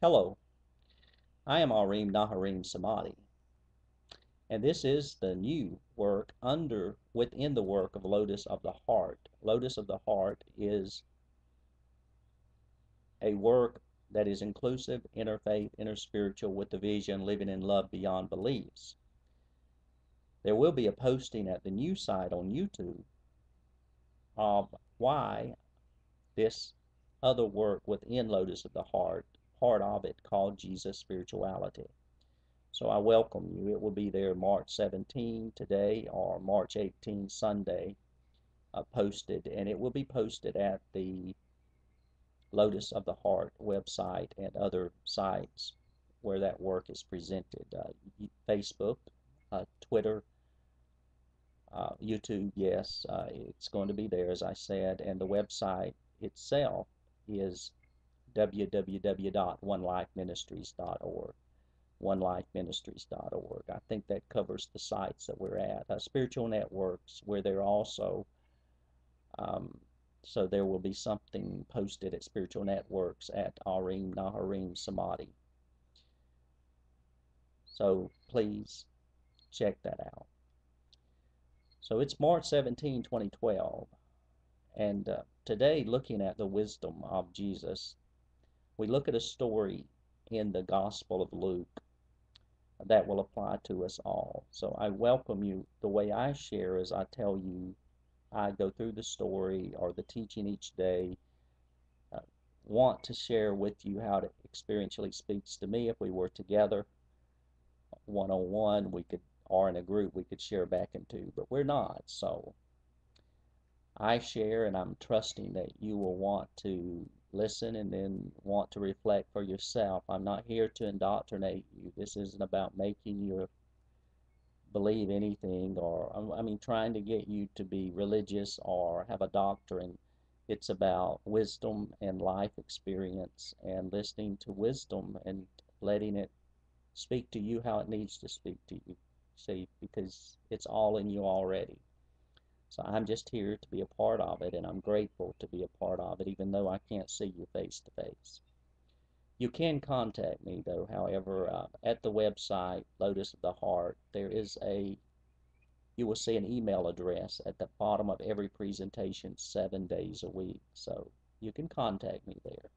Hello, I am Arim Naharim Samadi, and this is the new work within the work of Lotus of the Heart. Lotus of the Heart is a work that is inclusive, interfaith, interspiritual, with the vision, living in love beyond beliefs. There will be a posting at the new site on YouTube of why this other work within Lotus of the Heart, part of it called JesusSpirituality. So I welcome you. It will be there March 17 today or March 18 Sunday posted, and it will be posted at the Lotus of the Heart website and other sites where that work is presented. Facebook, Twitter, YouTube, yes, it's going to be there, as I said, and the website itself is www.onelifeministries.org. onelifeministries.org. I think that covers the sites that we're at. Spiritual networks, where they're also, so there will be something posted at spiritual networks at Arim Naharim Samadhi. So please check that out. So it's March 17, 2012, and today, looking at the wisdom of Jesus, we look at a story in the Gospel of Luke that will apply to us all. So I welcome you. The way I share is I tell you, I go through the story or the teaching each day, want to share with you how it experientially speaks to me. If we were together one-on-one, we could, or in a group, we could share back into, but we're not. So I share, and I'm trusting that you will want to listen and then want to reflect for yourself. I'm not here to indoctrinate you. This isn't about making you believe anything, or trying to get you to be religious or have a doctrine. It's about wisdom and life experience and listening to wisdom and letting it speak to you how it needs to speak to you. See, because it's all in you already. So I'm just here to be a part of it, and I'm grateful to be a part of it, even though I can't see you face to face. You can contact me, though, however, at the website, Lotus of the Heart, you will see an email address at the bottom of every presentation 7 days a week. So you can contact me there,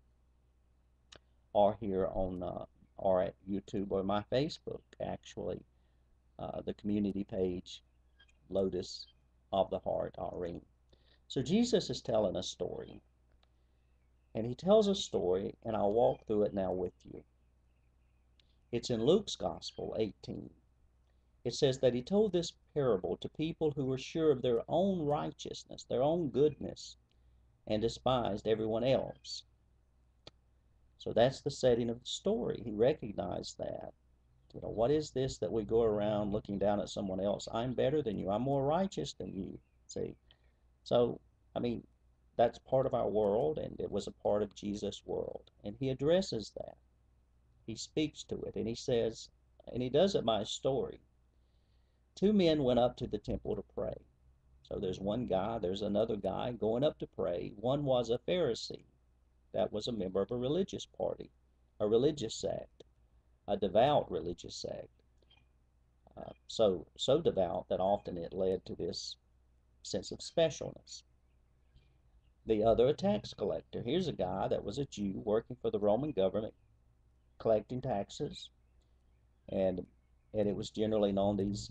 or here on, or at YouTube, or my Facebook, actually, the community page, Lotus of the Heart, Arim. So Jesus is telling a story. And he tells a story, and I'll walk through it now with you. It's in Luke's Gospel 18. It says that he told this parable to people who were sure of their own righteousness, their own goodness, and despised everyone else. So that's the setting of the story. He recognized that. What is this that we go around looking down at someone else? I'm better than you. I'm more righteous than you. See? So, that's part of our world, and it was a part of Jesus' world. And he addresses that. He speaks to it, and he says, and he does it by a story. 2 men went up to the temple to pray. So there's one guy, there's another guy going up to pray. One was a Pharisee. That was a member of a religious party, a religious sect, a devout religious sect. So devout that often it led to this sense of specialness. The other, a tax collector. Here's a guy that was a Jew working for the Roman government, collecting taxes, and it was generally known these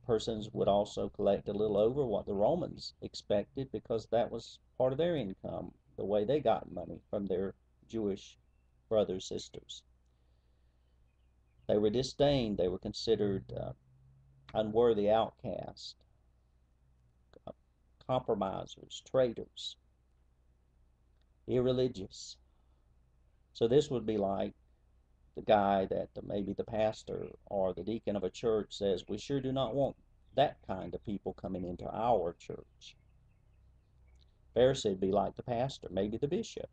persons would also collect a little over what the Romans expected, because that was part of their income, the way they got money from their Jewish brothers, sisters. They were disdained. They were considered unworthy outcasts, compromisers, traitors, irreligious. So this would be like the guy that maybe the pastor or the deacon of a church says, we sure do not want that kind of people coming into our church. Pharisee would be like the pastor, maybe the bishop,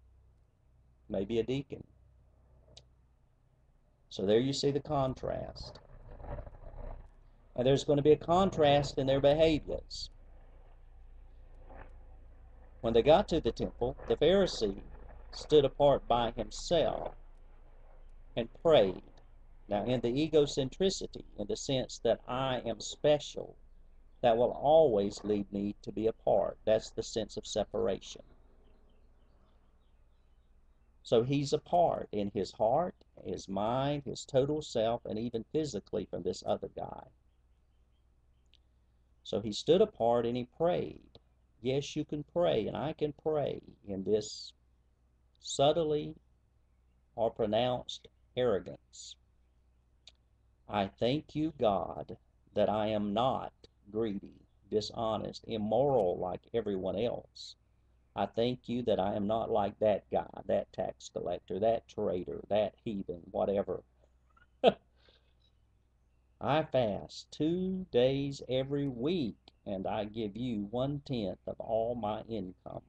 maybe a deacon. So there you see the contrast. And there's going to be a contrast in their behaviors. When they got to the temple, the Pharisee stood apart by himself. and prayed. Now, in the egocentricity, in the sense that I am special, that will always lead me to be apart. That's the sense of separation. So he's apart in his heart, his mind, his total self, and even physically from this other guy. So he stood apart and he prayed. Yes, you can pray, and I can pray in this subtly or pronounced arrogance. I thank you, God, that I am not greedy, dishonest, immoral like everyone else. I thank you that I am not like that guy, that tax collector, that traitor, that heathen, whatever. I fast 2 days every week, and I give you 1/10 of all my income.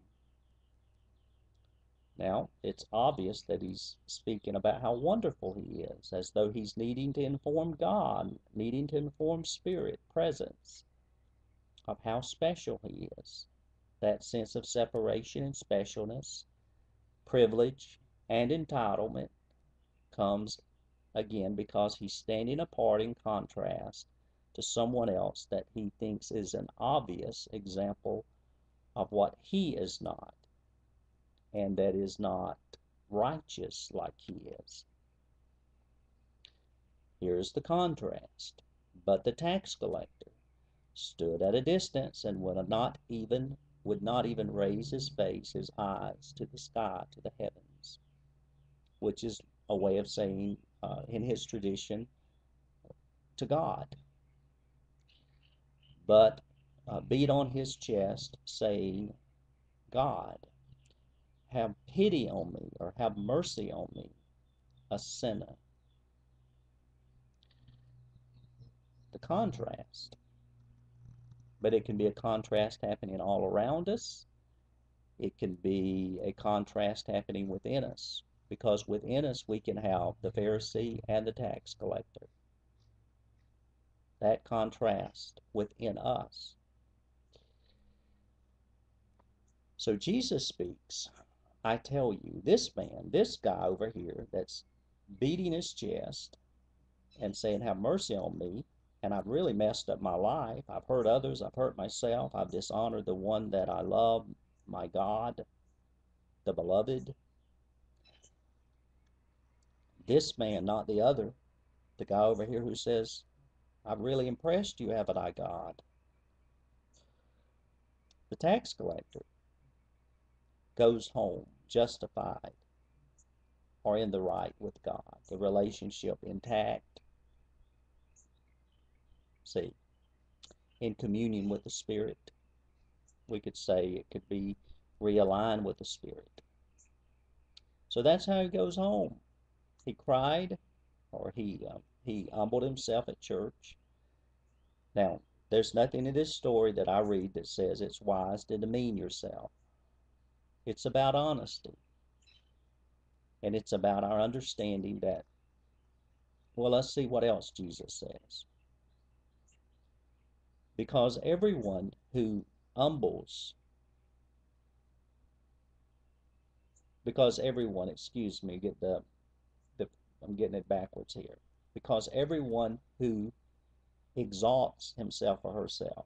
Now, it's obvious that he's speaking about how wonderful he is, as though he's needing to inform God, needing to inform Spirit, presence, of how special he is. That sense of separation and specialness, privilege, and entitlement comes again because he's standing apart in contrast to someone else that he thinks is an obvious example of what he is not, and that is not righteous like he is. Here's the contrast. But the tax collector stood at a distance and would not even raise his face, his eyes to the sky, to the heavens, which is a way of saying, in his tradition, to God, but beat on his chest, saying, God, have pity on me, or have mercy on me, a sinner. The contrast. But it can be a contrast happening all around us. It can be a contrast happening within us, because within us we can have the Pharisee and the tax collector. That contrast within us. So Jesus speaks. I tell you, this man, this guy over here that's beating his chest and saying, have mercy on me, and I've really messed up my life. I've hurt others, I've hurt myself, I've dishonored the one that I love, my God, the beloved. This man, not the other, the guy over here who says, I've really impressed you, haven't I, God? The tax collector goes home justified or in the right with God, the relationship intact, see, in communion with the Spirit. We could say it could be realigned with the Spirit. So that's how he goes home. He cried, or he humbled himself at church. Now, there's nothing in this story that I read that says it's wise to demean yourself. It's about honesty. And it's about our understanding that, well, let's see what else Jesus says. Because everyone who humbles, because everyone, excuse me, I'm getting it backwards here. Because everyone who exalts himself or herself,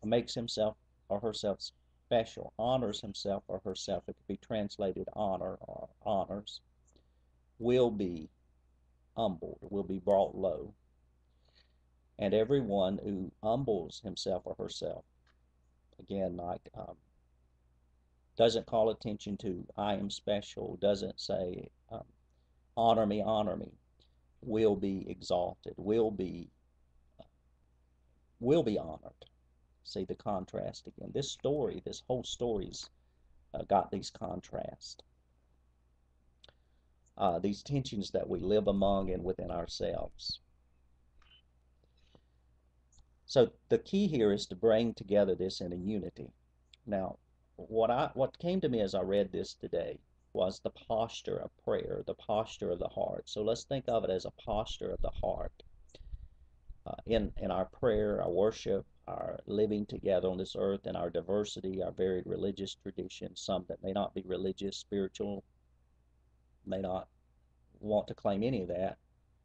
makes himself or herself special, honors himself or herself, it could be translated honor or honors, will be humbled, will be brought low. And everyone who humbles himself or herself, again, like doesn't call attention to I am special, doesn't say honor me, will be exalted, will be honored. See the contrast again. This story, this whole story's got these contrasts, these tensions that we live among and within ourselves. So the key here is to bring together this in a unity. Now, what came to me as I read this today was the posture of prayer, the posture of the heart. So let's think of it as a posture of the heart. In our prayer, our worship, our living together on this earth, and our diversity, our varied religious traditions, some that may not be religious, spiritual, may not want to claim any of that.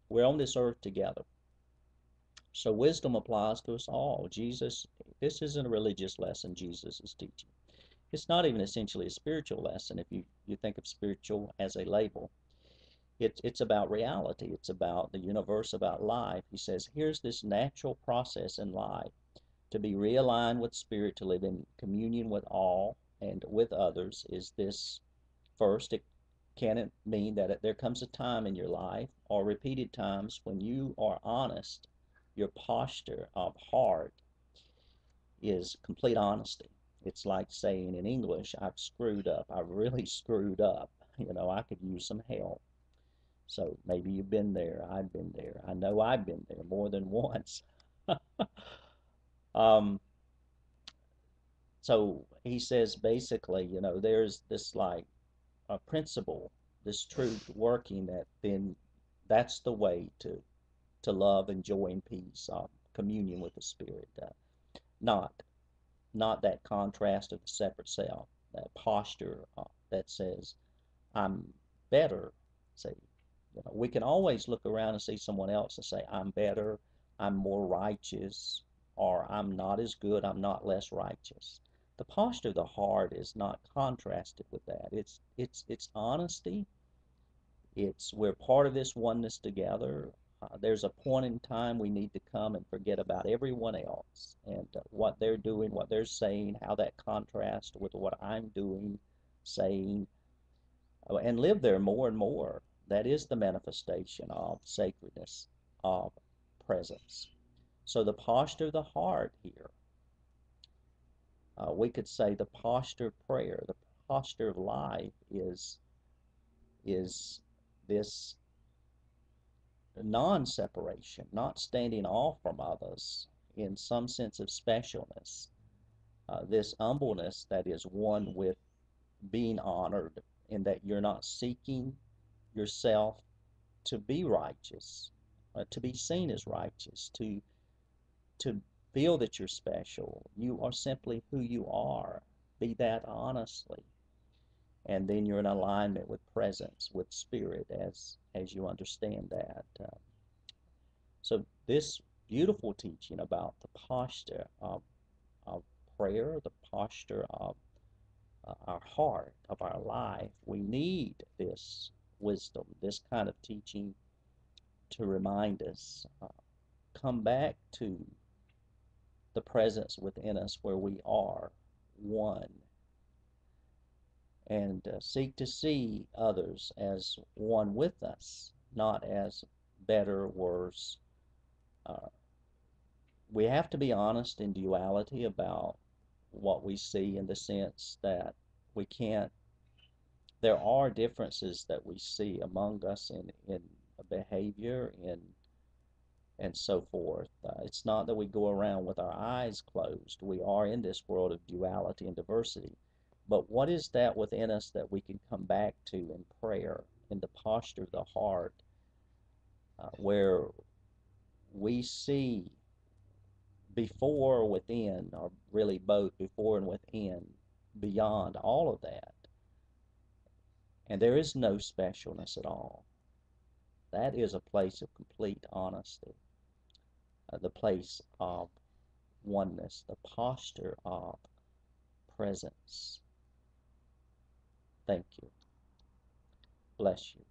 We're on this earth together. So wisdom applies to us all. This isn't a religious lesson Jesus is teaching. It's not even essentially a spiritual lesson if you think of spiritual as a label. It's about reality. It's about the universe, about life. He says, here's this natural process in life to be realigned with spirit, to live in communion with all and with others. Is this first? Can it mean that there comes a time in your life or repeated times when you are honest? Your posture of heart is complete honesty. It's like saying in English, I've screwed up. I've really screwed up. I could use some help. So maybe you've been there. I've been there. I know I've been there more than once. um, so he says basically, there's this like a principle, this truth working that then that's the way to love and joy and peace, communion with the Spirit. Not not that contrast of the separate self, that posture that says, I'm better. Say, we can always look around and see someone else and say, I'm better, I'm more righteous, or I'm not as good, I'm not less righteous. The posture of the heart is not contrasted with that. It's honesty. We're part of this oneness together. There's a point in time we need to come and forget about everyone else and what they're doing, what they're saying, how that contrasts with what I'm doing, saying, and live there more and more. That is the manifestation of sacredness, of presence. So the posture of the heart here, we could say the posture of prayer, the posture of life is this non-separation, not standing off from others in some sense of specialness, this humbleness that is one with being honored, in that you're not seeking yourself to be righteous, to be seen as righteous, to feel that you're special. You are simply who you are. Be that honestly. And then you're in alignment with presence, with spirit, as you understand that. So this beautiful teaching about the posture of prayer, the posture of our heart, of our life, we need this wisdom, this kind of teaching to remind us, come back to the presence within us where we are one, and seek to see others as one with us, not as better, worse. Uh, we have to be honest in duality about what we see, in the sense that we can't, there are differences that we see among us in behavior, and so forth. It's not that we go around with our eyes closed. We are in this world of duality and diversity. But what is that within us that we can come back to in prayer, in the posture of the heart, where we see before or within, or really both before and within, beyond all of that. And there is no specialness at all. That is a place of complete honesty, the place of oneness, the posture of presence. Thank you. Bless you.